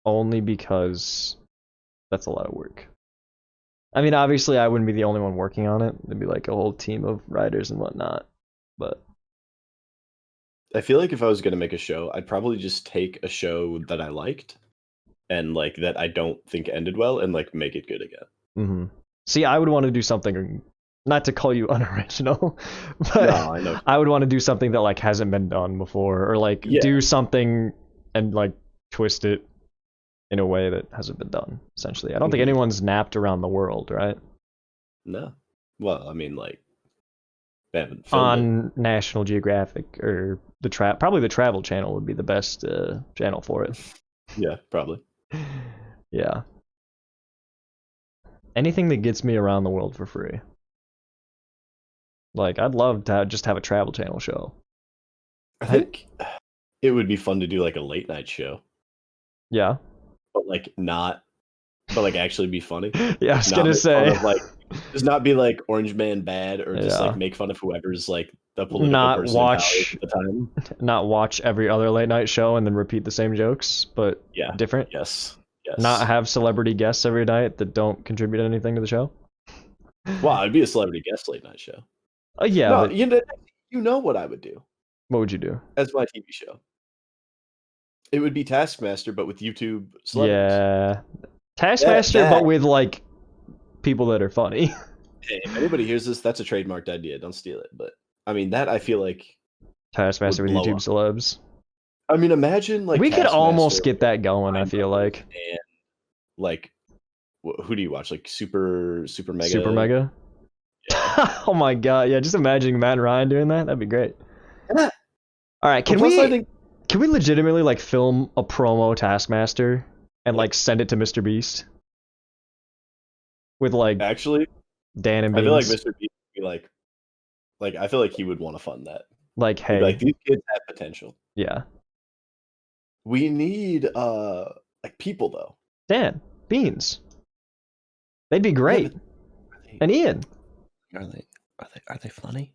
only because that's a lot of work. I mean, obviously I wouldn't be the only one working on it. There'd be like a whole team of writers and whatnot. But I feel like if I was going to make a show, I'd probably just take a show that I liked and like that I don't think ended well and like make it good again. See, I would want to do something, not to call you unoriginal, but No, I know. I would want to do something that like hasn't been done before, or like do something and like twist it in a way that hasn't been done. Essentially, I don't think anyone's napped around the world, right? No. Well, I mean, like they haven't on National Geographic or probably the Travel Channel would be the best channel for it. Yeah, probably. Yeah. Anything that gets me around the world for free. Like, I'd love to just have a Travel Channel show. I think it would be fun to do like a late night show. Yeah. But like actually be funny. Yeah, I was Not gonna make say. fun of, like, just not be like Orange Man bad or just like make fun of whoever's like the political Not person watch at the time. Not watch every other late night show and then repeat the same jokes, but Yeah. different. Yes. Not have celebrity guests every night that don't contribute anything to the show. Wow, it'd be a celebrity guest late night show. Yeah, no, but you know what I would do what would you do? as my TV show. It would be Taskmaster, but with YouTube celebrities. Yeah, Taskmaster, that- but with like people that are funny. Hey, if anybody hears this, that's a trademarked idea. Don't steal it. But I mean, that I feel like. Taskmaster with blow YouTube up. celebs. I mean, imagine like We could almost Taskmaster get that going. I feel like and like who do you watch? Like Super Mega. Super Mega. Oh my god! Yeah, just imagining Matt and Ryan doing that. That'd be great. Yeah. All right, can Plus, we I think can we legitimately like film a promo Taskmaster and like send it to Mr. Beast with like actually, Dan and I Beans? feel like Mr. Beast would be like I feel like he would want to fund that. Like, He'd hey, be like these kids have potential. yeah, We need like people though. Dan, Beans. They'd be great. Yeah, And Ian. are they funny?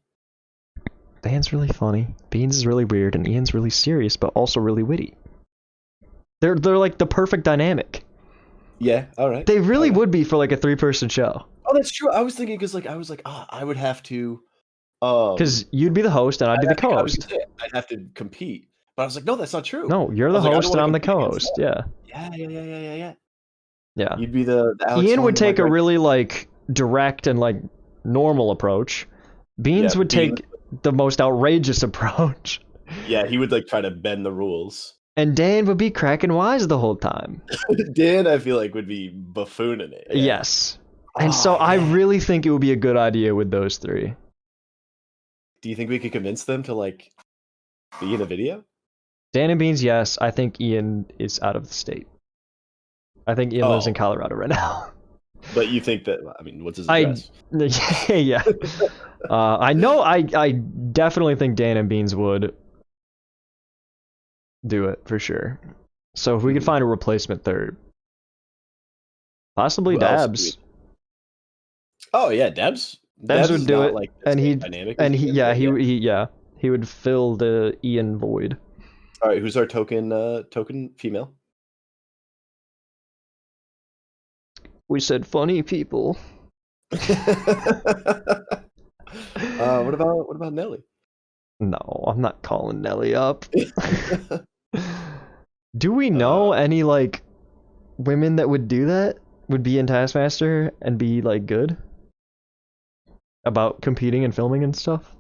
Dan's really funny. Beans is really weird, and Ian's really serious, but also really witty. They're like the perfect dynamic. Yeah, all right. They really Okay. would be for like a 3-person show. Oh, that's true. I was thinking because like I was like, I would have to. Because you'd be the host and I'd be the I was co-host. gonna say, I'd have to compete, but I was like, no, that's not true. No, you're I the was like, I host don't and I'm wanna the compete against co-host. that. Yeah, Yeah. yeah. You'd be the Alex Ian would Horn to take my a Greg. really like direct and like normal approach. Beans Yeah, would Beans- take the most outrageous approach. Yeah, he would like try to bend the rules. And Dan would be cracking wise the whole time. Dan, I feel like would be buffooning it. Yeah. Yes. And so Oh, I yeah. really think it would be a good idea with those three. Do you think we could convince them to like be in a video? Dan and Beans, yes. I think Ian is out of the state. I think Ian lives in Oh. Colorado right now. But you think that? I mean, what's his I- address? Yeah. I know. I definitely think Dan and Beans would do it for sure. So if we could Mhm. find a replacement third, possibly Who else do Dabs, Oh yeah, Debs. Debs would is do not, it, like, the and same he dynamic and as he Ian, yeah but he would fill the Ian void. All right, who's our token female? We said funny people. What about Nelly? No, I'm not calling Nelly up. Do we know any like women that would do that? Would be in Taskmaster and be like good about competing and filming and stuff?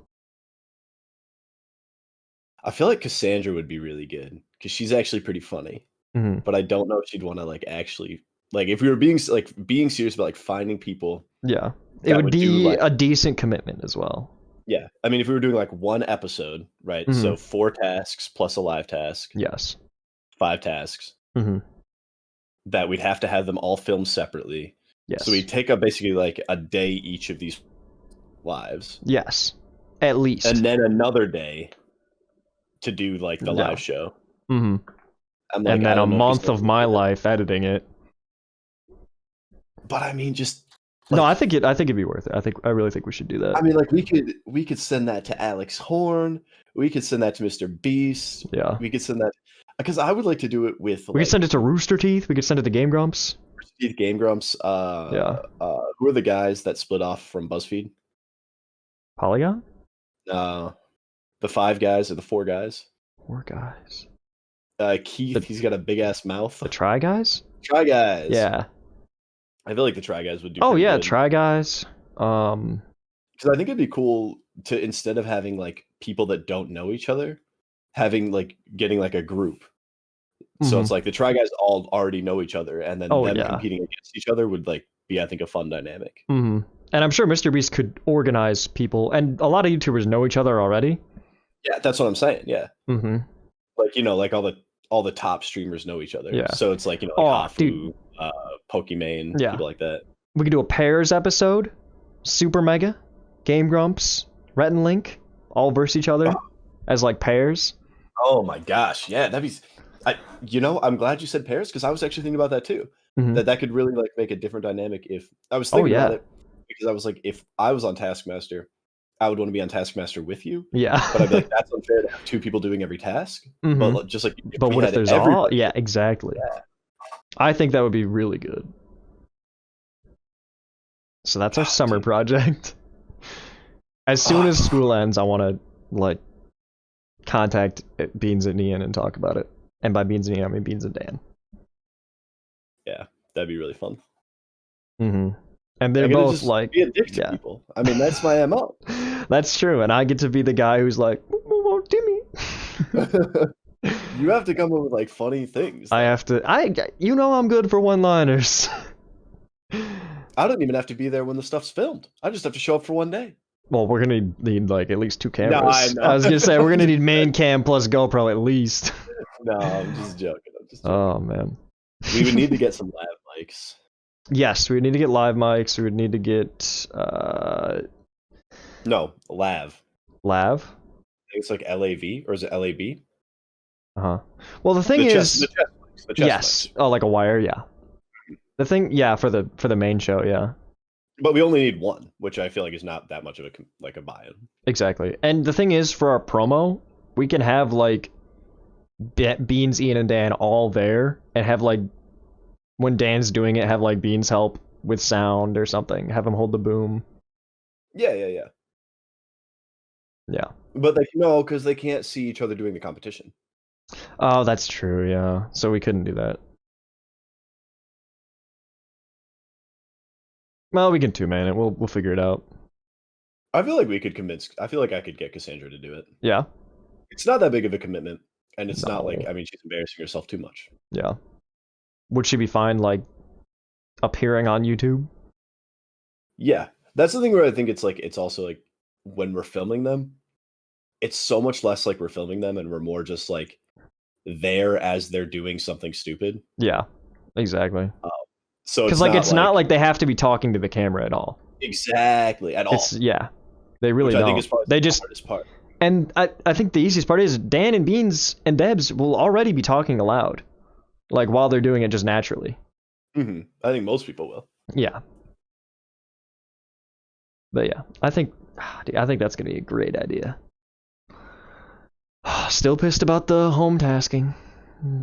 I feel like Cassandra would be really good because she's actually pretty funny. Hmm. But I don't know if she'd want to like actually like if we were being serious about like finding people. Yeah, it That would would do, be like- a decent commitment as well. Yeah, I mean, if we were doing like one episode, right? Mhm. So 4 tasks plus a live task, Yes. 5 tasks. Hmm. That we'd have to have them all filmed separately. Yes. So we take up basically like a day each of these lives, Yes. At least. and then another day to do like the Yeah. live show. Hmm. I'm like, And I then a don't know if he's month gonna of do my that. life editing it. But I mean, just No, like- I think it'd be worth it. I really think we should do that. I mean, like we could send that to Alex Horn. We could send that to Mr. Beast. Yeah. We could send that because I would like to do it with We could send it to Rooster Teeth. We could send it to Game Grumps. Steve Game Grumps. Yeah. Who are the guys that split off from BuzzFeed? Polygon? The 5 guys or the 4 guys? 4 guys. Keith, he's got a big ass mouth. The Try Guys? Try Guys. Yeah. I feel like the Try Guys would do. Oh pretty yeah, good. Try Guys. Because I think it'd be cool to instead of having like people that don't know each other, having like getting like a group. So Mhm. it's like the Try Guys all already know each other, and then Oh, them yeah. competing against each other would like be, I think, a fun dynamic. Hmm. And I'm sure Mr. Beast could organize people, and a lot of YouTubers know each other already. Yeah, that's what I'm saying. Yeah, Hmm. like like all the top streamers know each other. Yeah. So it's like like Oh, Hafu, dude. Pokimane, Yeah. people like that. We could do a pairs episode. Super Mega, Game Grumps, Rhett and Link, all verse each other as like pairs. Oh my gosh, yeah, that'd be. I'm glad you said Paris because I was actually thinking about that too. Mhm. That could really like make a different dynamic if I was Oh, thinking about yeah. it because I was like, if I was on Taskmaster, I would want to be on Taskmaster with you. Yeah. But I'd be like, that's unfair to have 2 people doing every task. Mhm. But like, just like, But we what if had there's all? everybody- Yeah, exactly. I think that would be really good. So that's our Ah, summer dude. project. As soon as school ends, I want to like contact Beans and Ian and talk about it. And by Beans and Ian, I mean Beans and Dan. That'd be really fun. Mm-hmm. And they're I gotta both just like, be a dick to yeah. people. I mean, that's my MO. That's true, and I get to be the guy who's like, Timmy. You have to come up with like funny things. I have to. I'm good for one-liners. I don't even have to be there when the stuff's filmed. I just have to show up for one day. Well, we're gonna need like at least 2 cameras. No, I know. I was gonna say we're gonna need main cam plus GoPro at least. No, I'm just joking. Oh man. We would need to get some lav mics. Yes, we would need to get live mics. We would need to get No, lav. lav. I think it's like LAV or is it LAB? Well, the thing The is, chest mics, the chest yes. mics. Oh, like a wire, yeah. The thing, yeah, for the main show, yeah. But we only need one, which I feel like is not that much of a buy-in. Exactly. And the thing is, for our promo, we can have like Beans, Ian, and Dan all there, and have like when Dan's doing it, have like Beans help with sound or something. Have him hold the boom. Yeah. Yeah. But like no, because they can't see each other doing the competition. Oh, that's true. Yeah. So we couldn't do that. Well, we can 2-man it. We'll figure it out. I feel like we could convince. I feel like I could get Cassandra to do it. Yeah. It's not that big of a commitment, and it's not like No. I mean she's embarrassing herself too much. Yeah. Would she be fine, like, appearing on YouTube? Yeah, that's the thing where I think it's like it's also like when we're filming them, it's so much less like we're filming them, and we're more just like there as they're doing something stupid. Yeah. Exactly. So Because like it's not like they have to be talking to the camera at all. exactly at all. It's yeah. They really which don't. I think is probably They the just hardest part. and I think the easiest part is Dan and Beans and Debs will already be talking aloud, like while they're doing it just naturally. I think most people will. Yeah. But yeah, I think that's gonna be a great idea. Still pissed about the home tasking.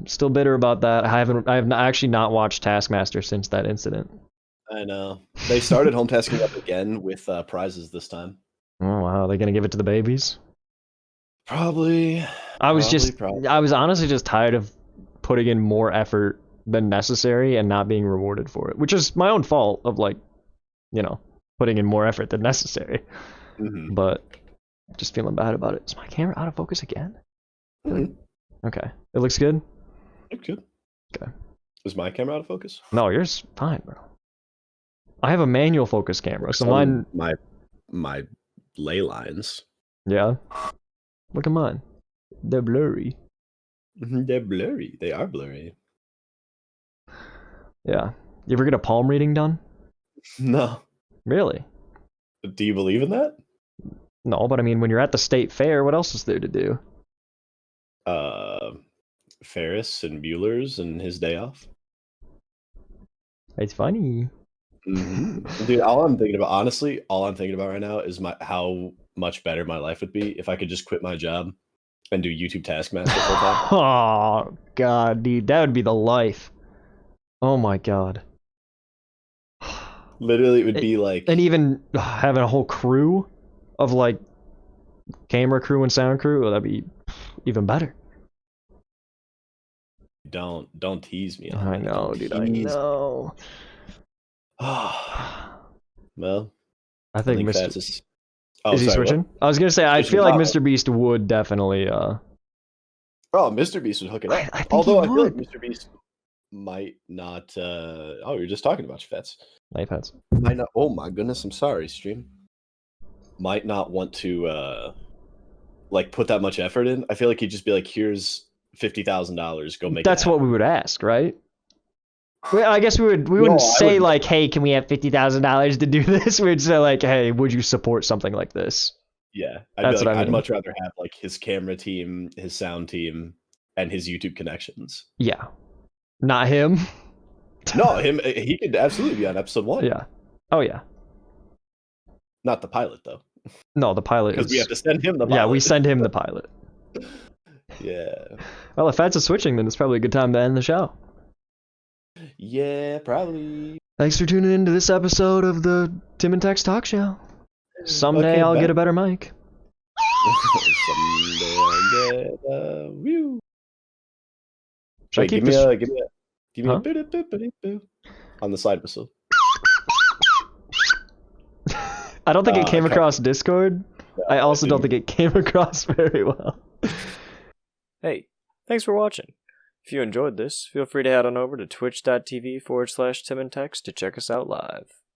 Still bitter about that. I have actually not watched Taskmaster since that incident. I know they started home tasking up again with prizes this time. Oh wow, they're gonna give it to the babies? Probably. I was Probably. honestly just tired of putting in more effort than necessary and not being rewarded for it, which is my own fault of like, putting in more effort than necessary. But just feeling bad about it. Is my camera out of focus again? Okay, it looks good. Looks good. Okay. Is my camera out of focus? No, yours fine, bro. I have a manual focus camera, so mine. My ley lines. Yeah. Look at mine. They're blurry. They're blurry. They are blurry. Yeah. You ever get a palm reading done? No. Really? Do you believe in that? No, but I mean, when you're at the state fair, what else is there to do? Ferris and Bueller's and his day off. It's funny. Dude, all I'm thinking about right now is how much better my life would be if I could just quit my job and do YouTube Taskmaster full time. Oh god, dude, that would be the life. Oh my god. Literally, it would be like, And even having a whole crew of like camera crew and sound crew, that'd be even better. don't tease me. I know, dude. I Tease. know. Well, I think Mr. Fats is. Oh, Is he sorry, what? switching? I was gonna say I Switching feel like up. Mr. Beast would definitely. Oh, Mr. Beast would hook it up. I think Although he I feel like would. Mr. Beast might not. Oh, you're just talking about Fats. Life hats. Might not. Oh my goodness, I'm sorry, stream. Might not want to like put that much effort in. I feel like he'd just be like, "Here's $50,000. Go make." That's it what we would ask, right? Well, I guess we wouldn't I say wouldn't. like, "Hey, can we have $50,000 to do this?" We'd say like, "Hey, would you support something like this?" Yeah, That's be like, what I I'd mean. much rather have like his camera team, his sound team, and his YouTube connections. Yeah, not him. No, him. He could absolutely be on episode 1. Yeah. Oh yeah. Not the pilot though, No, the pilot because is. we have to send him the pilot. Yeah, we send him the pilot. Yeah. Well, if Fats is switching, then it's probably a good time to end the show. Yeah, probably. Thanks for tuning in to this episode of the Tim and Tex Talk Show. Someday Okay, I'll back- get a better mic. Someday I'll get whew. Should I Wait, keep give me this? a give me Huh? a boo on the side whistle. I don't think it came I can't- across Discord. I also don't think it came across very well. Hey, thanks for watching. If you enjoyed this, feel free to head on over to twitch.tv/TimandText to check us out live.